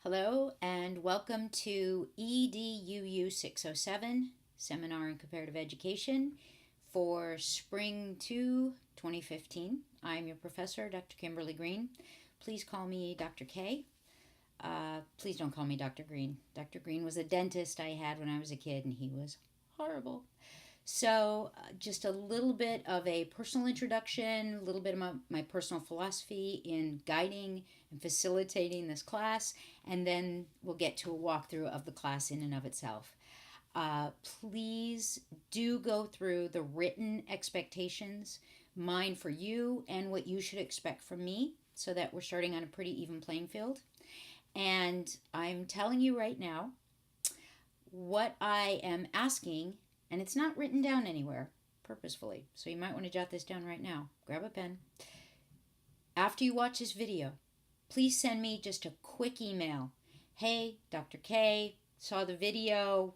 Hello and welcome to EDUU 607, Seminar in Comparative Education for Spring 2, 2015. I'm your professor, Dr. Kimberly Green. Please call me Dr. K. Please don't call me Dr. Green. Dr. Green was a dentist I had when I was a kid and he was horrible. So, just a little bit of a personal introduction, a little bit of my personal philosophy in guiding and facilitating this class, and then we'll get to a walkthrough of the class in and of itself. Please do go through the written expectations, mine for you, and what you should expect from me, so that we're starting on a pretty even playing field. And I'm telling you right now, what I am asking, and it's not written down anywhere purposefully, so you might want to jot this down right now. Grab a pen. After you watch this video, please send me just a quick email. Hey, Dr. K, saw the video.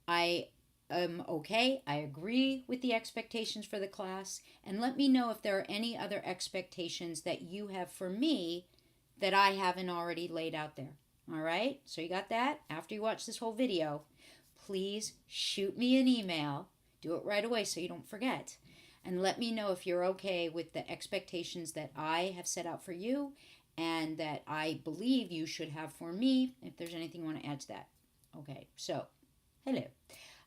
I am okay. I agree with the expectations for the class. And let me know if there are any other expectations that you have for me that I haven't already laid out there. All right? So you got that? After you watch this whole video, please shoot me an email. Do it right away so you don't forget. And let me know if you're okay with the expectations that I have set out for you and that I believe you should have for me, if there's anything you want to add to that. Okay, so, hello.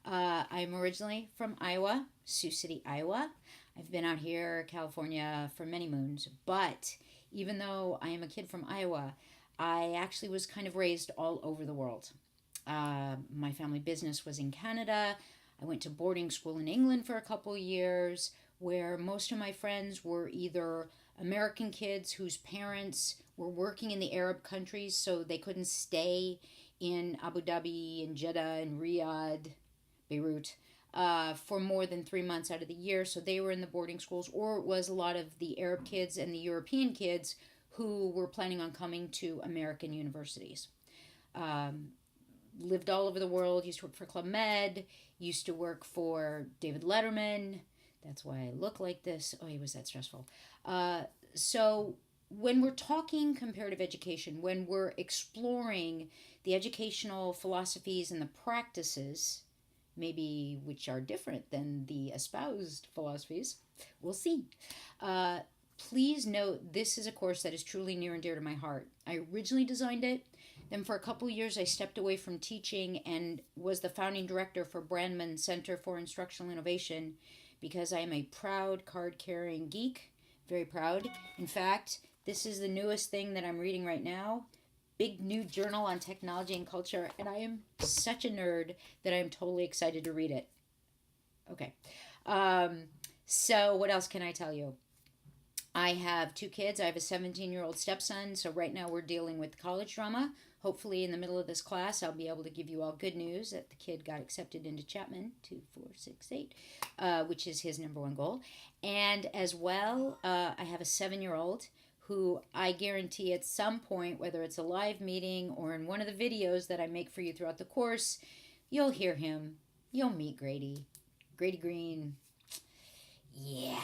I'm originally from Iowa, Sioux City, Iowa. I've been out here, California, for many moons. But even though I am a kid from Iowa, I actually was kind of raised all over the world. My family business was in Canada. I went to boarding school in England for a couple years, where most of my friends were either American kids whose parents were working in the Arab countries, so they couldn't stay in Abu Dhabi and Jeddah and Riyadh, Beirut, for more than 3 months out of the year. So they were in the boarding schools, or it was a lot of the Arab kids and the European kids who were planning on coming to American universities. Lived all over the world, used to work for Club Med, used to work for David Letterman. That's why I look like this. Oh, he was that stressful. So when we're talking comparative education, when we're exploring the educational philosophies and the practices, maybe which are different than the espoused philosophies, we'll see. Please note this is a course that is truly near and dear to my heart. I originally designed it. Then for a couple years, I stepped away from teaching and was the founding director for Brandman Center for Instructional Innovation because I am a proud card-carrying geek. Very proud. In fact, this is the newest thing that I'm reading right now. Big new journal on technology and culture, and I am such a nerd that I'm totally excited to read it. Okay. So what else can I tell you? I have 2 kids. I have a 17-year-old stepson, so right now we're dealing with college drama. Hopefully in the middle of this class, I'll be able to give you all good news that the kid got accepted into Chapman 2468, which is his number one goal. And as well, I have a 7-year-old who I guarantee at some point, whether it's a live meeting or in one of the videos that I make for you throughout the course, you'll hear him. You'll meet Grady. Grady Green. Yeah.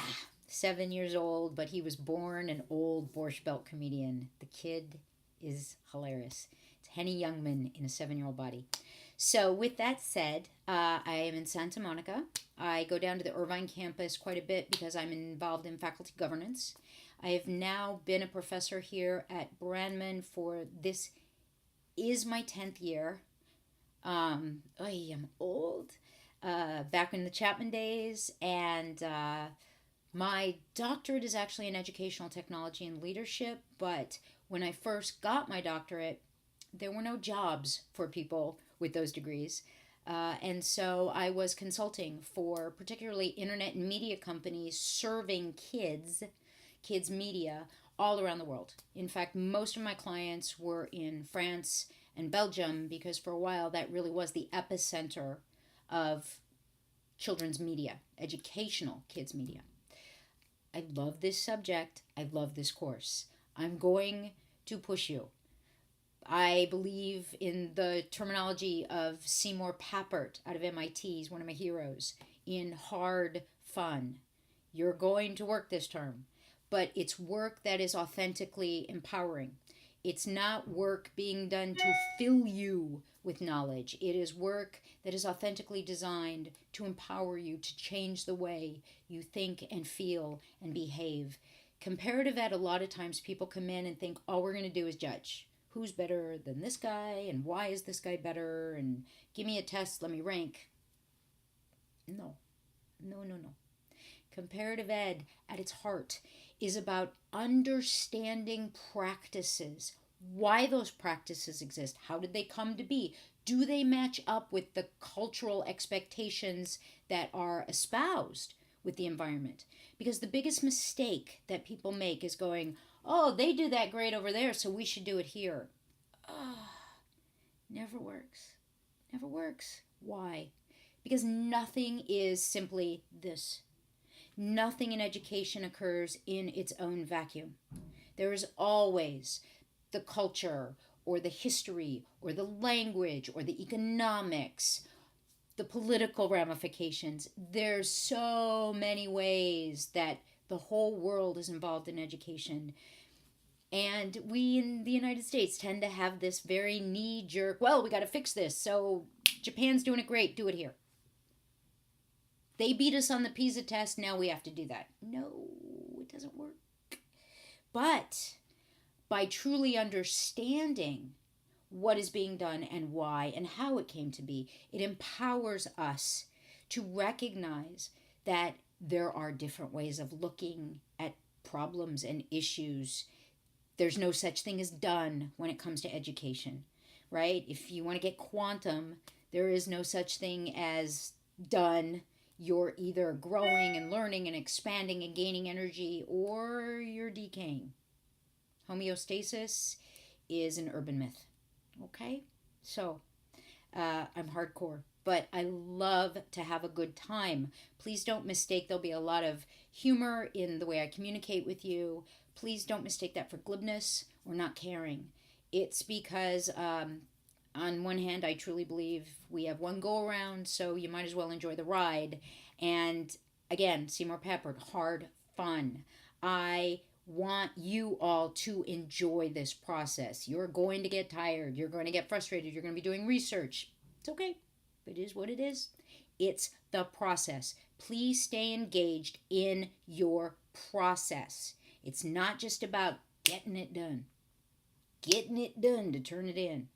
7 years old, but he was born an old Borscht Belt comedian. The kid is hilarious. It's Henny Youngman in a 7-year-old body. So with that said, I am in Santa Monica. I go down to the Irvine campus quite a bit because I'm involved in faculty governance. I have now been a professor here at Brandman for this is my 10th year. I'm old. Back in the Chapman days, and my doctorate is actually in educational technology and leadership, but when I first got my doctorate, there were no jobs for people with those degrees. And so I was consulting for particularly internet and media companies serving kids media all around the world. In fact, most of my clients were in France and Belgium because for a while that really was the epicenter of children's media, educational kids media. I love this subject. I love this course. I'm going to push you. I believe in the terminology of Seymour Papert out of MIT. He's one of my heroes. In hard fun. You're going to work this term, but it's work that is authentically empowering. It's not work being done to fill you with knowledge. It is work that is authentically designed to empower you to change the way you think and feel and behave. Comparative ed, a lot of times people come in and think all we're going to do is judge. Who's better than this guy, and why is this guy better, and give me a test, let me rank. No. Comparative ed, at its heart, is about understanding practices, why those practices exist, how did they come to be, do they match up with the cultural expectations that are espoused with the environment? Because the biggest mistake that people make is going, oh, they do that great over there, so we should do it here. Never works. Never works. Why? Because nothing is simply this. Nothing in education occurs in its own vacuum. There is always the culture or the history or the language or the economics, the political ramifications. There's so many ways that the whole world is involved in education. And we in the United States tend to have this very knee-jerk, well, we got to fix this. So Japan's doing it great, do it here. They beat us on the PISA test, now we have to do that. No, it doesn't work. But by truly understanding what is being done and why and how it came to be, it empowers us to recognize that there are different ways of looking at problems and issues. There's no such thing as done when it comes to education, right? If you want to get quantum, there is no such thing as done. You're either growing and learning and expanding and gaining energy, or you're decaying. Homeostasis is an urban myth. Okay? So, I'm hardcore, but I love to have a good time. Please don't mistake, there'll be a lot of humor in the way I communicate with you. Please don't mistake that for glibness or not caring. It's because on one hand, I truly believe we have one go around, so you might as well enjoy the ride. And again, Seymour Papert, hard fun. I want you all to enjoy this process. You're going to get tired. You're going to get frustrated. You're going to be doing research. It's okay. It is what it is. It's the process. Please stay engaged in your process. It's not just about getting it done. Getting it done to turn it in.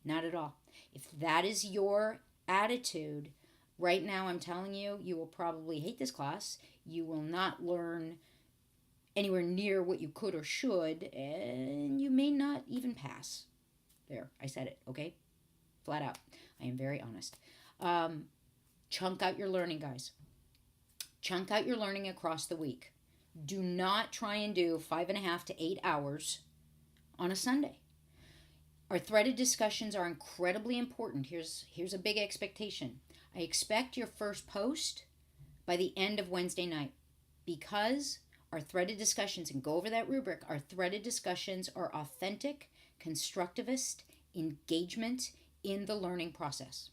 Not at all. If that is your attitude, right now I'm telling you, you will probably hate this class. You will not learn anywhere near what you could or should, and you may not even pass. There, I said it, okay? Flat out. I am very honest. Chunk out your learning, guys. Chunk out your learning across the week. Do not try and do 5.5 to 8 hours on a Sunday. Our threaded discussions are incredibly important. Here's a big expectation. I expect your first post by the end of Wednesday night, because our threaded discussions, and go over that rubric, our threaded discussions are authentic, constructivist engagement in the learning process.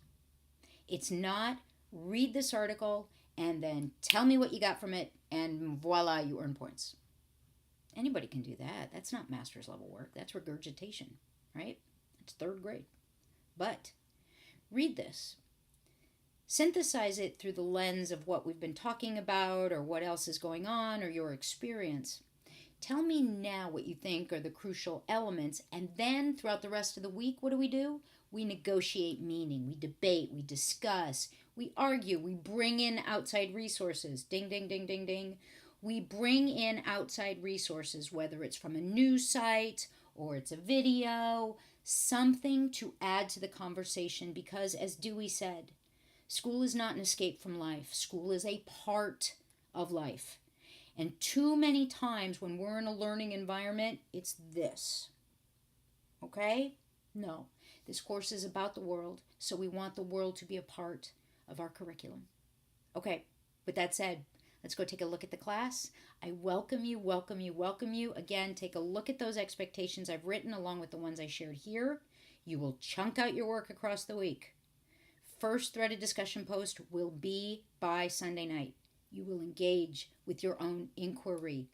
It's not read this article and then tell me what you got from it and voila, you earn points. Anybody can do that. That's not master's level work. That's regurgitation, right? It's 3rd grade. But read this. Synthesize it through the lens of what we've been talking about or what else is going on or your experience. Tell me now what you think are the crucial elements, and then throughout the rest of the week, what do? We negotiate meaning, we debate, we discuss, we argue, we bring in outside resources. Ding, ding, ding, ding, ding. We bring in outside resources, whether it's from a news site or it's a video, something to add to the conversation, because as Dewey said, school is not an escape from life. School is a part of life. And too many times when we're in a learning environment, it's this. Okay? No. This course is about the world, so we want the world to be a part of our curriculum. Okay, with that said, let's go take a look at the class. I welcome you, welcome you, welcome you. Again, take a look at those expectations I've written along with the ones I shared here. You will chunk out your work across the week. First threaded discussion post will be by Sunday night. You will engage with your own inquiry,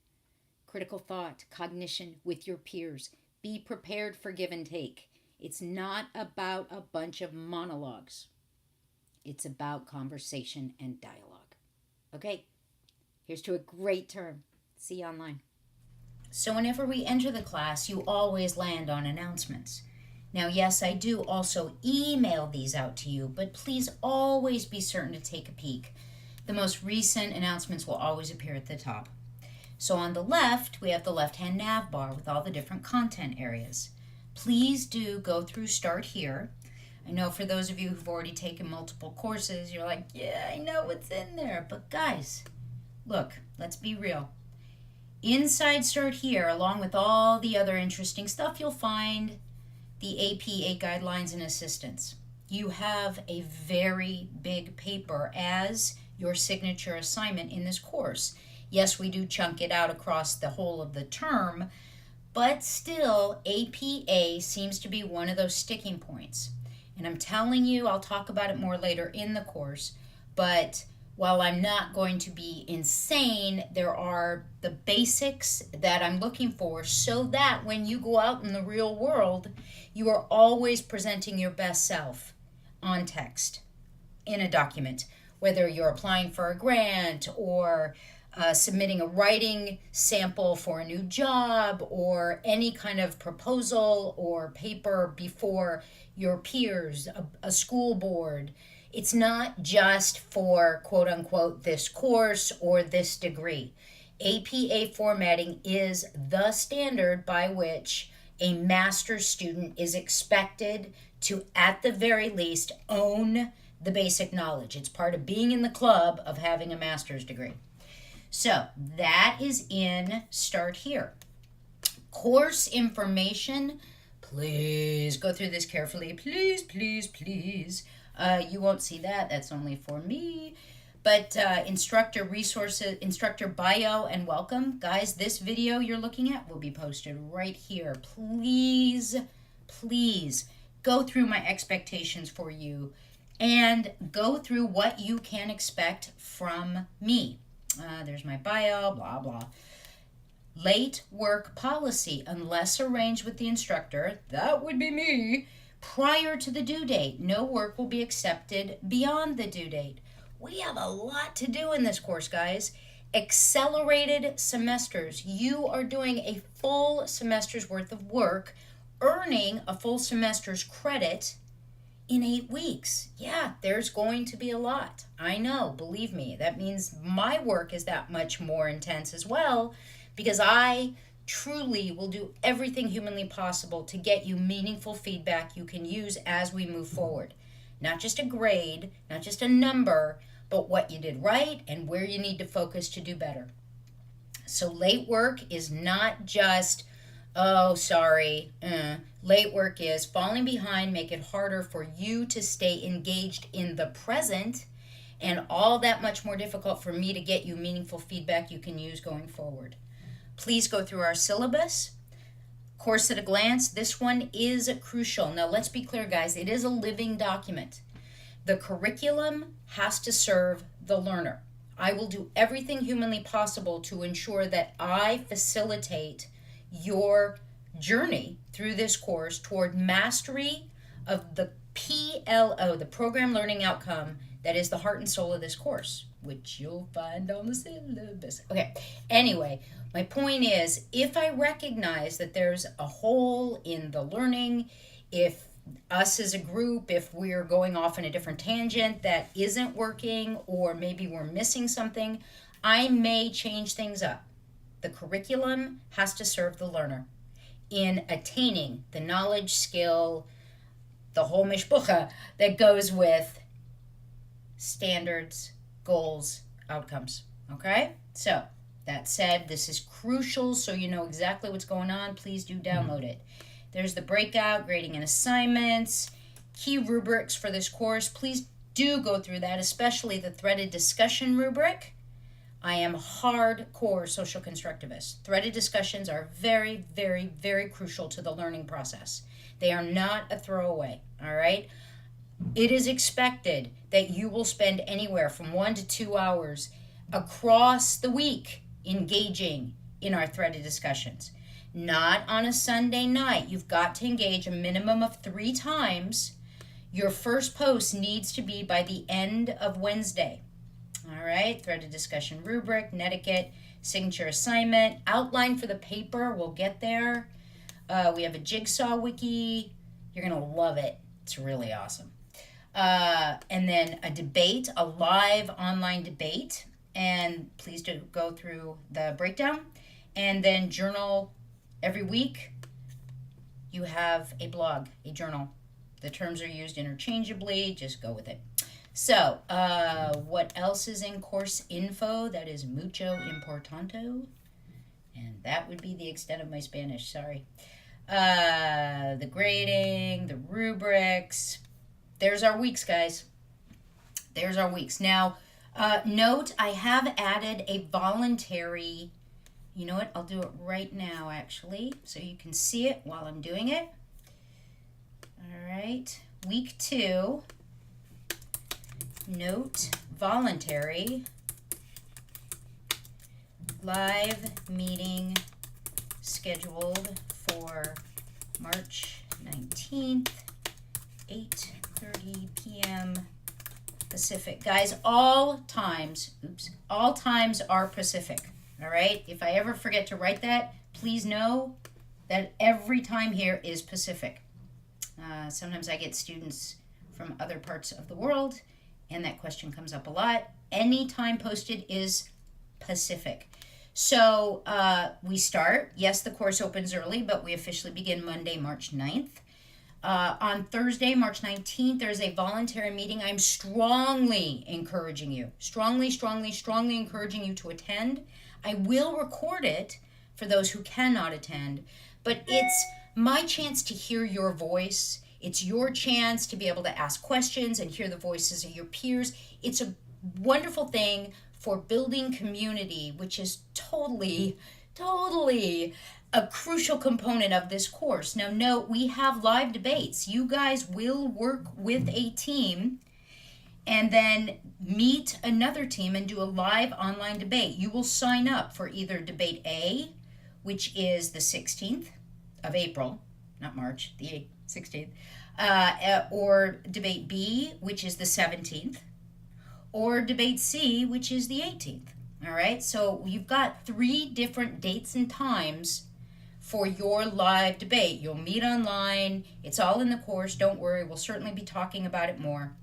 critical thought, cognition with your peers. Be prepared for give and take. It's not about a bunch of monologues. It's about conversation and dialogue. Okay, here's to a great term. See you online. So whenever we enter the class, you always land on announcements. Now, yes, I do also email these out to you, but please always be certain to take a peek. The most recent announcements will always appear at the top. So on the left, we have the left-hand nav bar with all the different content areas. Please do go through Start Here. I know for those of you who've already taken multiple courses, you're like, yeah, I know what's in there. But guys, look, let's be real. Inside Start Here, along with all the other interesting stuff, you'll find the APA Guidelines and Assistance. You have a very big paper as your signature assignment in this course. Yes, we do chunk it out across the whole of the term, but still, APA seems to be one of those sticking points. And I'm telling you, I'll talk about it more later in the course, but while I'm not going to be insane, there are the basics that I'm looking for so that when you go out in the real world, you are always presenting your best self on text in a document, whether you're applying for a grant or submitting a writing sample for a new job or any kind of proposal or paper before your peers, a school board. It's not just for quote unquote this course or this degree. APA formatting is the standard by which a master's student is expected to, at the very least, own the basic knowledge. It's part of being in the club of having a master's degree. So that is in Start Here. Course information, please go through this carefully. Please, please, please. You won't see that. That's only for me. But instructor resources, instructor bio and welcome. Guys, this video you're looking at will be posted right here. Please, please go through my expectations for you and go through what you can expect from me. There's my bio, blah, blah. Late work policy, unless arranged with the instructor, that would be me, prior to the due date. No work will be accepted beyond the due date. We have a lot to do in this course, guys. Accelerated semesters. You are doing a full semester's worth of work, earning a full semester's credit in 8 weeks. Yeah, there's going to be a lot. I know, believe me. That means my work is that much more intense as well, because I truly will do everything humanly possible to get you meaningful feedback you can use as we move forward. Not just a grade, not just a number, but what you did right and where you need to focus to do better. So late work is not just, oh, sorry. Late work is falling behind, make it harder for you to stay engaged in the present, and all that much more difficult for me to get you meaningful feedback you can use going forward. Please go through our syllabus. Course at a glance, this one is crucial. Now let's be clear, guys, it is a living document. The curriculum has to serve the learner. I will do everything humanly possible to ensure that I facilitate your journey through this course toward mastery of the PLO, the program learning outcome that is the heart and soul of this course, which you'll find on the syllabus. Okay, anyway, my point is, if I recognize that there's a hole in the learning, if us as a group, if we're going off in a different tangent that isn't working, or maybe we're missing something, I may change things up. The curriculum has to serve the learner in attaining the knowledge, skill, the whole mishpucha that goes with standards, goals, outcomes. Okay? So, that said, this is crucial so you know exactly what's going on. Please do download it. There's the breakout, grading and assignments, key rubrics for this course. Please do go through that, especially the threaded discussion rubric. I am hardcore social constructivist. Threaded discussions are very, very, very crucial to the learning process. They are not a throwaway, all right? It is expected that you will spend anywhere from 1 to 2 hours across the week engaging in our threaded discussions. not on a Sunday night. You've got to engage a minimum of 3 times. Your first post needs to be by the end of Wednesday. All right, threaded discussion rubric, netiquette, signature assignment, outline for the paper. We'll get there. We have a jigsaw wiki. You're going to love it. It's really awesome. And then a debate, a live online debate. And please do go through the breakdown. And then journal every week. You have a blog, a journal. The terms are used interchangeably. Just go with it. So, what else is in course info? That is mucho importante. And that would be the extent of my Spanish. Sorry. The grading, the rubrics. There's our weeks, guys. There's our weeks. Now, note, I have added a voluntary, you know what? I'll do it right now, actually, so you can see it while I'm doing it. All right. Week 2. Note, voluntary, live meeting scheduled for March 19th, 8:30 p.m. Pacific. Guys, all times are Pacific, all right? If I ever forget to write that, please know that every time here is Pacific. Sometimes I get students from other parts of the world, and that question comes up a lot. Any time posted is Pacific. So we start. Yes, the course opens early, but we officially begin Monday, March 9th. On Thursday, March 19th, there's a voluntary meeting. I'm strongly encouraging you, strongly encouraging you to attend. I will record it for those who cannot attend, but it's my chance to hear your voice. It's your chance to be able to ask questions and hear the voices of your peers. It's a wonderful thing for building community, which is totally a crucial component of this course. Now, note, we have live debates. You guys will work with a team and then meet another team and do a live online debate. You will sign up for either debate A, which is the 16th of April, not March, the 16th, or debate B, which is the 17th, or debate C, which is the 18th. All right, so you've got 3 different dates and times for your live debate. You'll meet online. It's all in the course. Don't worry. We'll certainly be talking about it more.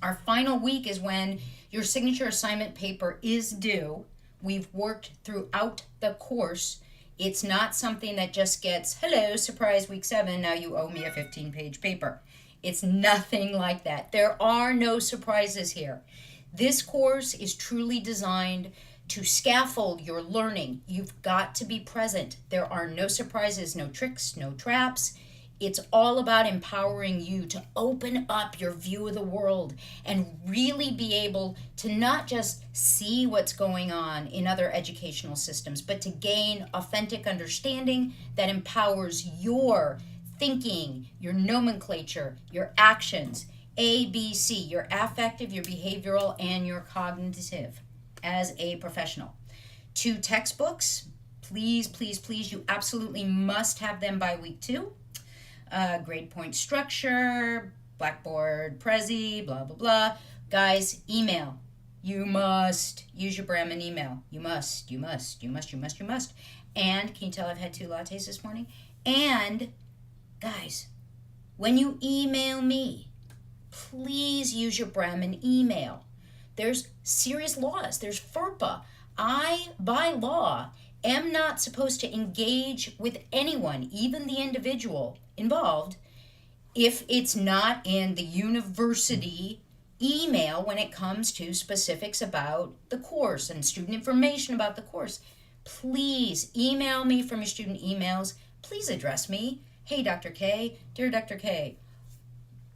Our final week is when your signature assignment paper is due. We've worked throughout the course. It's not something that just gets, hello, surprise, week 7, now you owe me a 15-page paper. It's nothing like that. There are no surprises here. This course is truly designed to scaffold your learning. You've got to be present. There are no surprises, no tricks, no traps. It's all about empowering you to open up your view of the world and really be able to not just see what's going on in other educational systems, but to gain authentic understanding that empowers your thinking, your nomenclature, your actions, A, B, C, your affective, your behavioral, and your cognitive as a professional. 2 textbooks, please, you absolutely must have them by week 2. Grade point structure, Blackboard, Prezi, blah, blah, blah. Guys, email. You must use your Brahmin email. You must. And, can you tell I've had 2 lattes this morning? And, guys, when you email me, please use your Brahmin email. There's serious laws. There's FERPA. I, by law, am not supposed to engage with anyone, even the individual involved, if it's not in the university email when it comes to specifics about the course and student information about the course. Please email me from your student emails. Please address me. Hey, Dr. K, dear Dr. K.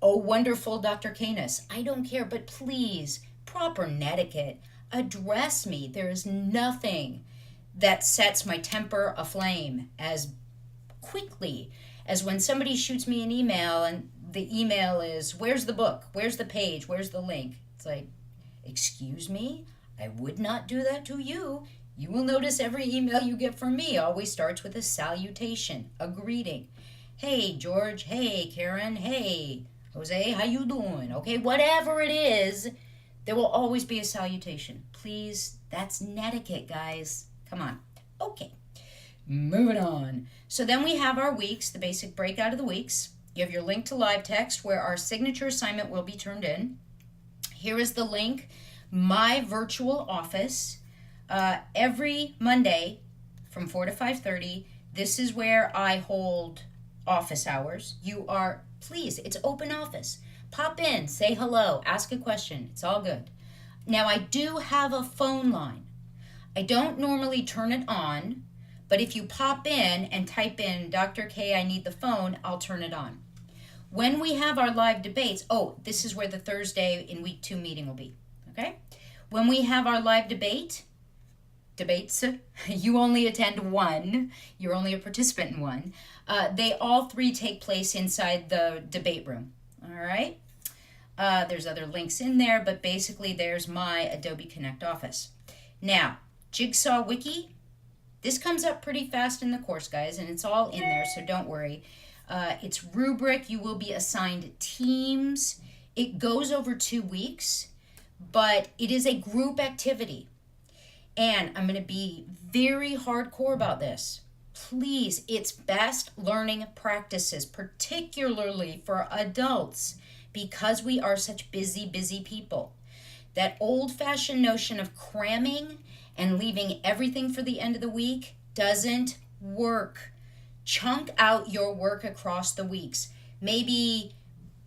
Oh, wonderful Dr. Canis. I don't care, but please, proper netiquette. Address me. There is nothing that sets my temper aflame as quickly as when somebody shoots me an email and the email is, where's the book? Where's the page? Where's the link? It's like, excuse me? I would not do that to you. You will notice every email you get from me always starts with a salutation, a greeting. Hey, George. Hey, Karen. Hey, Jose. How you doing? Okay, whatever it is, there will always be a salutation. Please, that's netiquette, guys. Come on. Okay, moving on. So then we have our weeks, the basic breakout of the weeks. You have your link to live text where our signature assignment will be turned in. Here is the link, my virtual office. Every Monday from 4 to 5:30, this is where I hold office hours. You are, please, it's open office. Pop in, say hello, ask a question. It's all good. Now, I do have a phone line. I don't normally turn it on, but if you pop in and type in, Dr. K, I need the phone, I'll turn it on. When we have our live debates, this is where the Thursday in week 2 meeting will be, okay? When we have our live debates, you only attend one, you're only a participant in one. They all 3 take place inside the debate room, all right? There's other links in there, but basically there's my Adobe Connect office. Now, Jigsaw Wiki, this comes up pretty fast in the course, guys, and it's all in there, so don't worry. It's rubric. You will be assigned teams. It goes over 2 weeks, but it is a group activity. And I'm going to be very hardcore about this. Please, it's best learning practices, particularly for adults, because we are such busy people. That old-fashioned notion of cramming and leaving everything for the end of the week doesn't work. Chunk out your work across the weeks. Maybe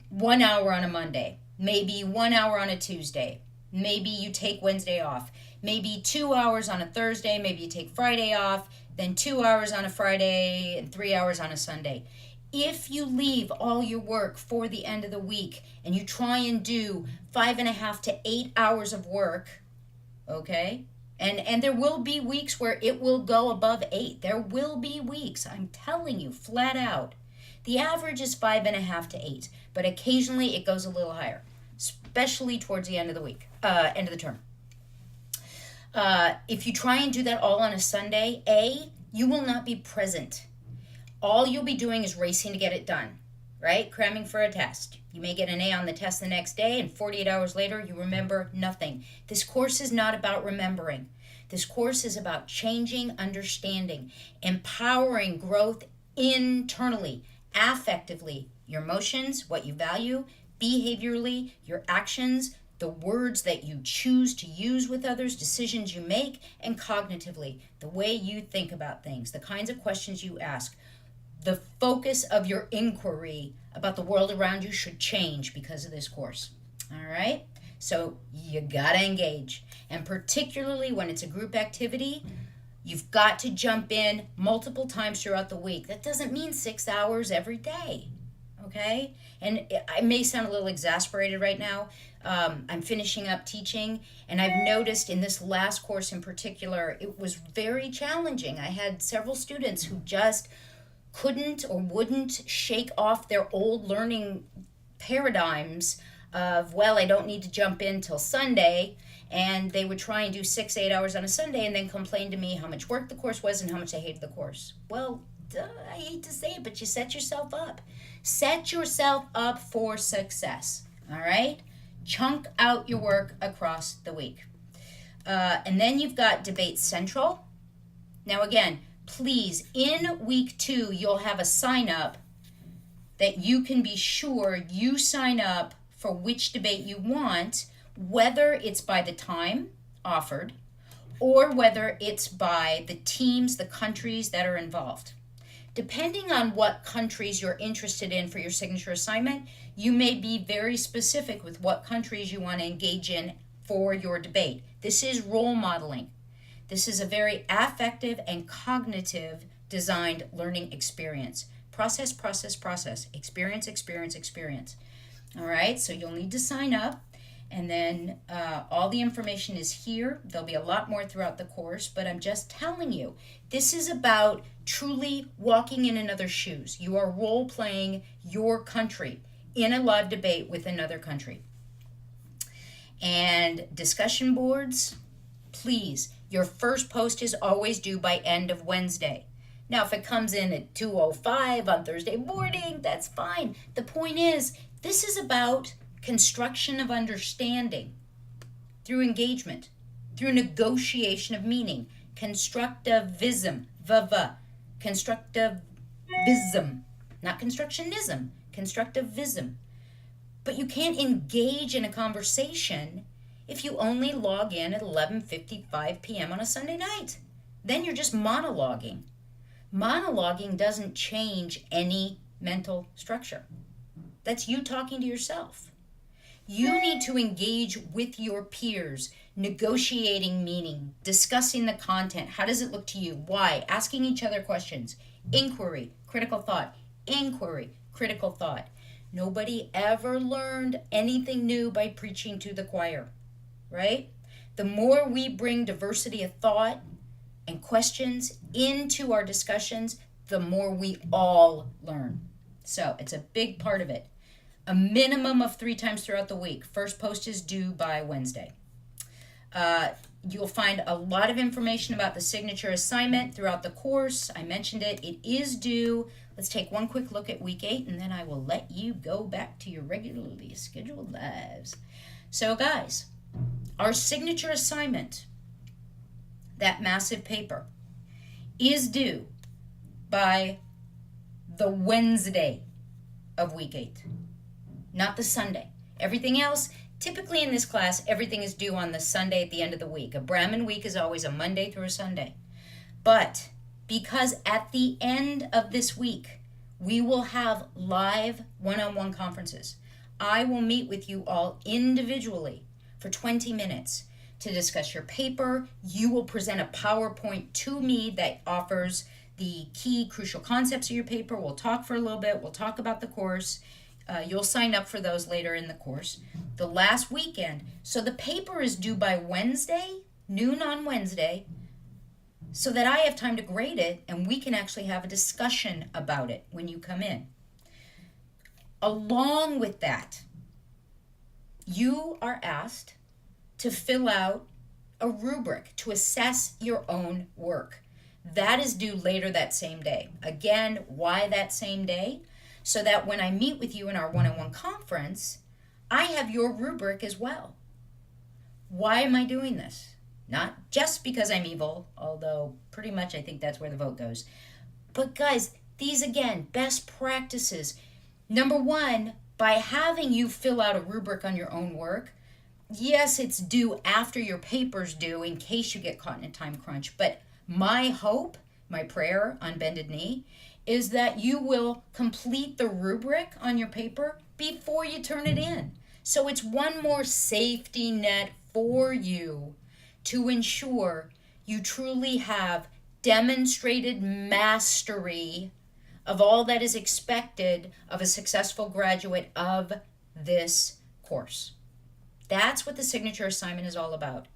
1 hour on a Monday. Maybe 1 hour on a Tuesday. Maybe you take Wednesday off. Maybe 2 hours on a Thursday. Maybe you take Friday off. Then 2 hours on a Friday and 3 hours on a Sunday. If you leave all your work for the end of the week and you try and do 5.5 to 8 hours of work, okay? And there will be weeks where it will go above 8. There will be weeks, I'm telling you, flat out. The average is 5.5 to 8, but occasionally it goes a little higher, especially towards the end of the week, end of the term. If you try and do that all on a Sunday, you will not be present. All you'll be doing is racing to get it done, right? Cramming for a test. You may get an A on the test the next day, and 48 hours later, you remember nothing. This course is not about remembering. This course is about changing, understanding, empowering growth internally, affectively, your emotions, what you value, behaviorally, your actions, the words that you choose to use with others, decisions you make, and cognitively, the way you think about things, the kinds of questions you ask. The focus of your inquiry about the world around you should change because of this course. All right? So you gotta engage. And particularly when it's a group activity, you've got to jump in multiple times throughout the week. That doesn't mean 6 hours every day. Okay? And I may sound a little exasperated right now. I'm finishing up teaching, and I've noticed in this last course in particular, it was very challenging. I had several students who just couldn't or wouldn't shake off their old learning paradigms of, well, I don't need to jump in till Sunday, and they would try and do 6-8 hours on a Sunday and then complain to me how much work the course was and how much they hated the course. Well, I hate to say it, but you set yourself up. Set yourself up for success, all right? Chunk out your work across the week. And then you've got Debate Central. Now again, please, in week 2, you'll have a sign up that you can be sure you sign up for which debate you want, whether it's by the time offered or whether it's by the teams, the countries that are involved. Depending on what countries you're interested in for your signature assignment, you may be very specific with what countries you want to engage in for your debate. This is role modeling. This is a very affective and cognitive designed learning experience. Process, process, process. Experience, experience, experience. All right, so you'll need to sign up, and then all the information is here. There'll be a lot more throughout the course, but I'm just telling you, this is about truly walking in another's shoes. You are role-playing your country in a live debate with another country. And discussion boards, please, Your first post is always due by end of Wednesday. Now, if it comes in at 2:05 on Thursday morning, that's fine. The point is, this is about construction of understanding through engagement, through negotiation of meaning, constructivism, constructivism, not constructionism, constructivism. But you can't engage in a conversation if you only log in at 11:55 p.m. on a Sunday night. Then you're just monologuing. Monologuing doesn't change any mental structure. That's you talking to yourself. You need to engage with your peers, negotiating meaning, discussing the content. How does it look to you? Why? Asking each other questions. Inquiry, critical thought. Inquiry, critical thought. Nobody ever learned anything new by preaching to the choir, right? The more we bring diversity of thought and questions into our discussions, the more we all learn. So it's a big part of it. A minimum of 3 times throughout the week. First post is due by Wednesday. You'll find a lot of information about the signature assignment throughout the course. I mentioned it. It is due. Let's take one quick look at week 8, and then I will let you go back to your regularly scheduled lives. So, guys, our signature assignment, that massive paper, is due by the Wednesday of week 8, not the Sunday. Everything else, typically in this class, everything is due on the Sunday at the end of the week. A Brahmin week is always a Monday through a Sunday. But because at the end of this week, we will have live one-on-one conferences. I will meet with you all individually for 20 minutes to discuss your paper. You will present a PowerPoint to me that offers the key crucial concepts of your paper. We'll talk for a little bit. We'll talk about the course. You'll sign up for those later in the course. The last weekend. So the paper is due by Wednesday, noon on Wednesday, so that I have time to grade it and we can actually have a discussion about it when you come in. Along with that, you are asked to fill out a rubric to assess your own work. That is due later that same day. Again, why that same day? So that when I meet with you in our one-on-one conference, I have your rubric as well. Why am I doing this? Not just because I'm evil, although pretty much I think that's where the vote goes. But guys, these again, best practices. Number 1, by having you fill out a rubric on your own work, yes, it's due after your paper's due in case you get caught in a time crunch. But my hope, my prayer on bended knee, is that you will complete the rubric on your paper before you turn it in. So it's one more safety net for you to ensure you truly have demonstrated mastery of all that is expected of a successful graduate of this course. That's what the signature assignment is all about.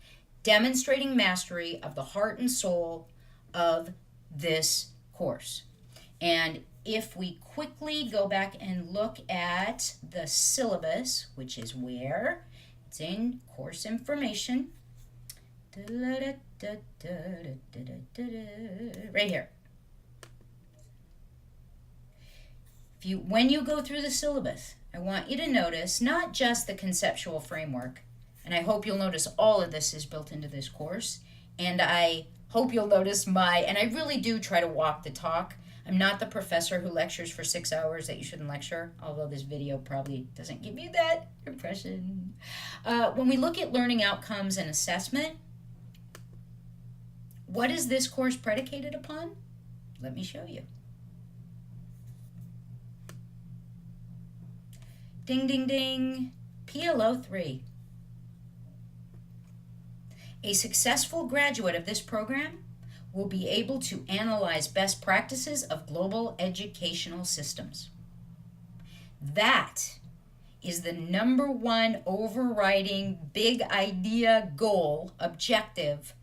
Demonstrating mastery of the heart and soul of this course. And if we quickly go back and look at the syllabus, which is where it's in course information, right here. When you go through the syllabus, I want you to notice not just the conceptual framework, and I hope you'll notice all of this is built into this course, and I hope you'll notice and I really do try to walk the talk. I'm not the professor who lectures for 6 hours that you shouldn't lecture, although this video probably doesn't give you that impression. When we look at learning outcomes and assessment, what is this course predicated upon? Let me show you. Ding, ding, ding. PLO 3. A successful graduate of this program will be able to analyze best practices of global educational systems. That is the number 1 overriding big idea, goal, objective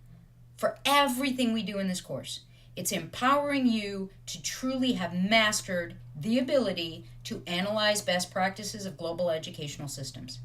for everything we do in this course. It's empowering you to truly have mastered the ability to analyze best practices of global educational systems.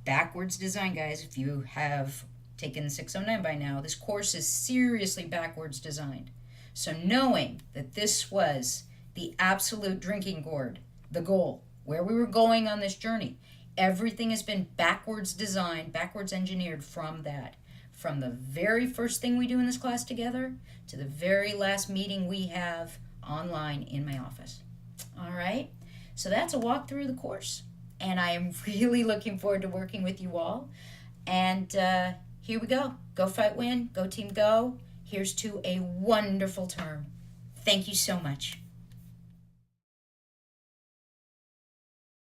Backwards design, guys. If you have taken 609 by now, this course is seriously backwards designed. So knowing that this was the absolute drinking gourd, the goal, where we were going on this journey, everything has been backwards designed, backwards engineered from that. From the very first thing we do in this class together to the very last meeting we have online in my office. All right, so that's a walk through the course, and I am really looking forward to working with you all. And here we go. Go fight, win. Go team, go. Here's to a wonderful term. Thank you so much.